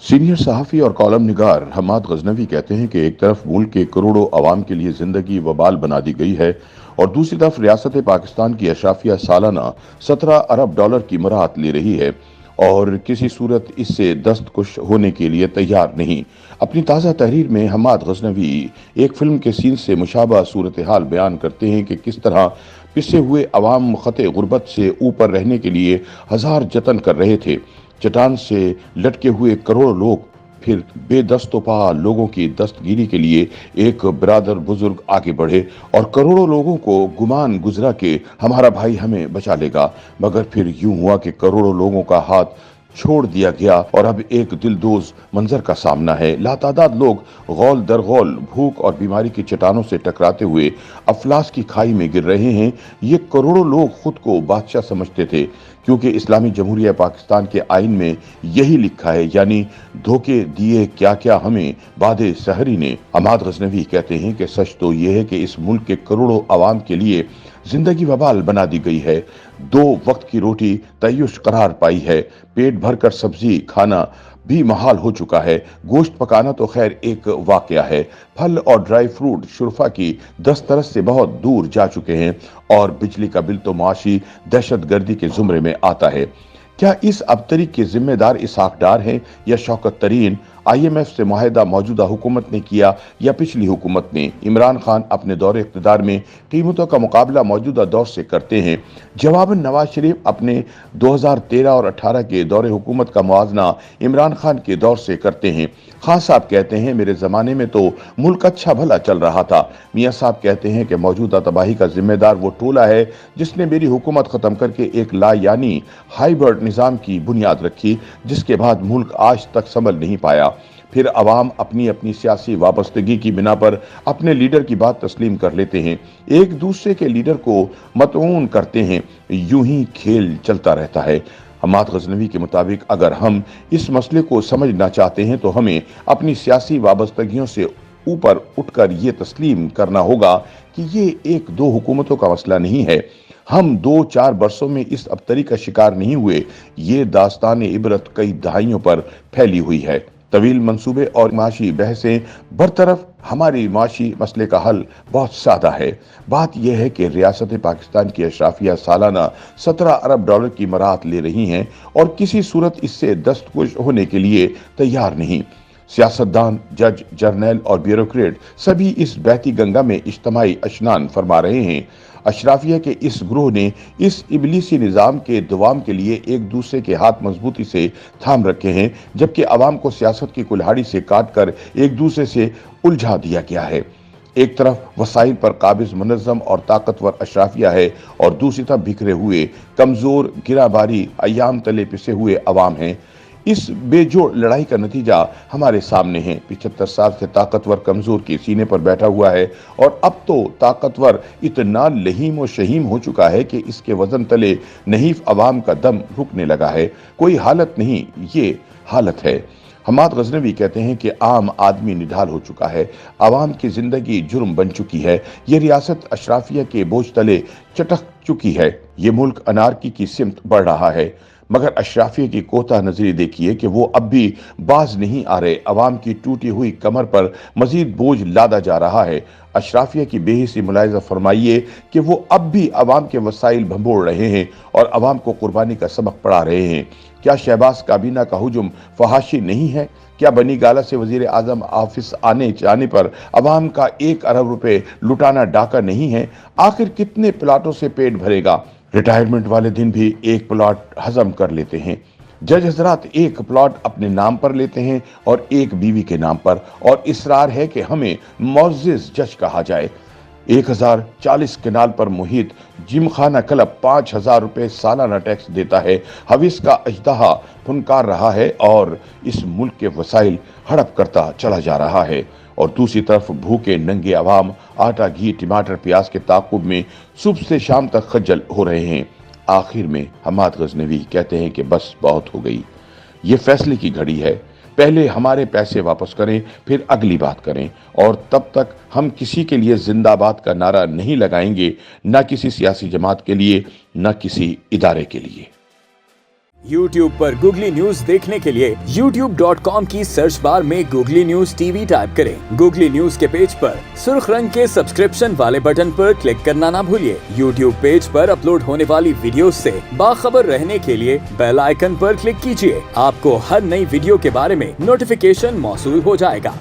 Senior सहाफ़ी और column निगार हम्माद गजनवी कहते हैं कि एक तरफ मुल्क के करोड़ों अवाम के लिए ज़िंदगी वबाल बना दी गई है और दूसरी तरफ रियासत पाकिस्तान की अशराफिया सालाना 17 अरब डॉलर की मराहत ले रही है और किसी सूरत इससे दस्तखुश होने के लिए तैयार नहीं। अपनी ताज़ा तहरीर में हम्माद गजनवी एक फिल्म के सीन से मुशाबा सूरत हाल बयान करते हैं कि किस तरह पिसे हुए अवाम खते गुर्बत से ऊपर रहने के लिए हजार जतन कर रहे थे। चट्टान से लटके हुए करोड़ों लोग फिर बेदस्तोपा लोगों की दस्तगीरी के लिए एक बिरादर बुजुर्ग आगे बढ़े और करोड़ों लोगों को गुमान गुजरा कि हमारा भाई हमें बचा लेगा, मगर फिर यूं हुआ कि करोड़ों लोगों का हाथ छोड़ दिया गया और अब एक दिलदोज मंजर का सामना है। लातादाद लोग गौल दर गौल भूख और बीमारी की चट्टानों से टकराते हुए अफलास की खाई में गिर रहे हैं। ये करोड़ों लोग खुद को बादशाह समझते थे क्योंकि इस्लामी जमहूरिया पाकिस्तान के आइन में यही लिखा है, यानी धोखे दिए क्या क्या हमें बादे सहरी ने। हम्माद गजनवी कहते हैं कि सच तो ये है कि इस मुल्क के करोड़ों अवाम के लिए जिंदगी वबाल बना दी गई है। 2 वक्त की रोटी तय्युश करार पाई है, पेट भरकर सब्जी खाना भी महाल हो चुका है। गोश्त पकाना तो खैर एक वाकया है, फल और ड्राई फ्रूट शुरफा की दस्तरस से बहुत दूर जा चुके हैं और बिजली का बिल तो माशी दहशतगर्दी के जुमरे में आता है। क्या इस अबतरी के जिम्मेदार इसहाक डार हैं या शौकत तरीन? IMF से मुआहदा मौजूदा हुकूमत ने किया या पिछली हुकूमत ने? इमरान खान अपने दौरे इक़्तिदार में कीमतों का मुकाबला मौजूदा दौर से करते हैं। जवाबन नवाज शरीफ अपने 2013 और 18 के दौरे हुकूमत का मुआवजना इमरान खान के दौर से करते हैं। खान साहब कहते हैं मेरे ज़माने में तो मुल्क अच्छा भला चल रहा था। मियाँ साहब कहते हैं कि मौजूदा तबाही का जिम्मेदार वो टोला है जिसने मेरी हुकूमत ख़त्म करके एक यानी हाइब्रिड निज़ाम की बुनियाद रखी, जिसके बाद मुल्क आज तक संभल नहीं पाया। फिर अवाम अपनी अपनी सियासी वाबस्तगी की बिना पर अपने लीडर की बात तस्लीम कर लेते हैं, एक दूसरे के लीडर को मतऊन करते हैं। यूं ही खेल चलता रहता है। हम्माद गजनवी के मुताबिक अगर हम इस मसले को समझना चाहते हैं तो हमें अपनी सियासी वाबस्तगियों से ऊपर उठकर ये तस्लीम करना होगा कि ये 1-2 हुकूमतों का मसला नहीं है। हम 2-4 बरसों में इस अबतरी का शिकार नहीं हुए। ये दास्तान इबरत कई दहाइयों पर फैली हुई है। तवील मंसूबे और माशी बहसें बरतरफ, हमारी माशी मसले का हल बहुत सादा है। बात यह है कि रियासत पाकिस्तान की अशराफिया सालाना 17 अरब डॉलर की मराहत ले रही हैं और किसी सूरत इससे दस्तखुश होने के लिए तैयार नहीं। सियासतदान, जज, जर्नैल और ब्यूरोक्रेट सभी इस बहती गंगा में इज्तिमाई स्नान फरमा रहे हैं। अशराफिया के इस ग्रोह ने इस इबलीसी निज़ाम के दवाम के लिए एक दूसरे के हाथ मजबूती से थाम रखे हैं, जबकि अवाम को सियासत की कुल्हाड़ी से काट कर एक दूसरे से उलझा दिया गया है। एक तरफ वसाइल पर काबिज मुनज़्ज़म और ताकतवर अशराफिया है और दूसरी तरफ बिखरे हुए कमज़ोर गिराबारी अय्याम तले पिसे हुए अवाम हैं। इस बेजोड़ लड़ाई का नतीजा हमारे सामने है। 75 साल से ताकतवर कमजोर के सीने पर बैठा हुआ है और अब तो ताकतवर इतना लहीम और शहीम हो चुका है कि इसके वजन तले नहीफ अवाम का दम रुकने लगा है। कोई हालत नहीं, ये हालत है। हम्माद गजनवी कहते हैं कि आम आदमी निढाल हो चुका है, आवाम की जिंदगी जुर्म बन चुकी है। ये रियासत अशराफिया के बोझ तले चटक चुकी है। ये मुल्क अनारकी की सिमत बढ़ रहा है, मगर अशराफिया की कोता नजरी देखिए कि वो अब भी बाज नहीं आ रहे। अवाम की टूटी हुई कमर पर मजीद बोझ लादा जा रहा है। अशराफिया की बेहिसी मुलाहिजा फरमाइए कि वो अब भी अवाम के वसाइल भंबोड़ रहे हैं और अवाम को कुर्बानी का सबक पढ़ा रहे हैं। क्या शहबाज काबीना का हुजुम फहाशी नहीं है? क्या बनी गाला से वजीर आजम ऑफिस आने जाने पर अवाम का 1 अरब रुपए लुटाना डाका नहीं है? आखिर कितने प्लाटों से पेट भरेगा? रिटायरमेंट वाले दिन भी एक प्लॉट हजम कर लेते हैं। जज हजरात एक प्लॉट अपने नाम पर लेते हैं और एक बीवी के नाम पर, और इसरार है कि हमें मुअज़्ज़िज़ जज कहा जाए। 1040 किनाल पर मुहित जिमखाना क्लब 5000 रुपए सालाना टैक्स देता है। हविस का अजदहा फुनकार रहा है और इस मुल्क के वसाइल हड़प करता चला जा रहा है, और दूसरी तरफ भूखे नंगे अवाम आटा, घी, टमाटर, प्याज के ताकुब में सुबह से शाम तक खज्जल हो रहे हैं। आखिर में हम्माद गजनवी कहते हैं कि बस बहुत हो गई, ये फैसले की घड़ी है। पहले हमारे पैसे वापस करें, फिर अगली बात करें, और तब तक हम किसी के लिए जिंदाबाद का नारा नहीं लगाएंगे, ना किसी सियासी जमात के लिए, ना किसी इदारे के लिए। YouTube पर गूगली न्यूज देखने के लिए youtube.com की सर्च बार में गूगली न्यूज टीवी टाइप करें। गूगली न्यूज के पेज पर सुर्ख रंग के सब्सक्रिप्शन वाले बटन पर क्लिक करना ना भूलिए। YouTube पेज पर अपलोड होने वाली वीडियोस से बाखबर रहने के लिए बेल आइकन पर क्लिक कीजिए। आपको हर नई वीडियो के बारे में नोटिफिकेशन मौसूल हो जाएगा।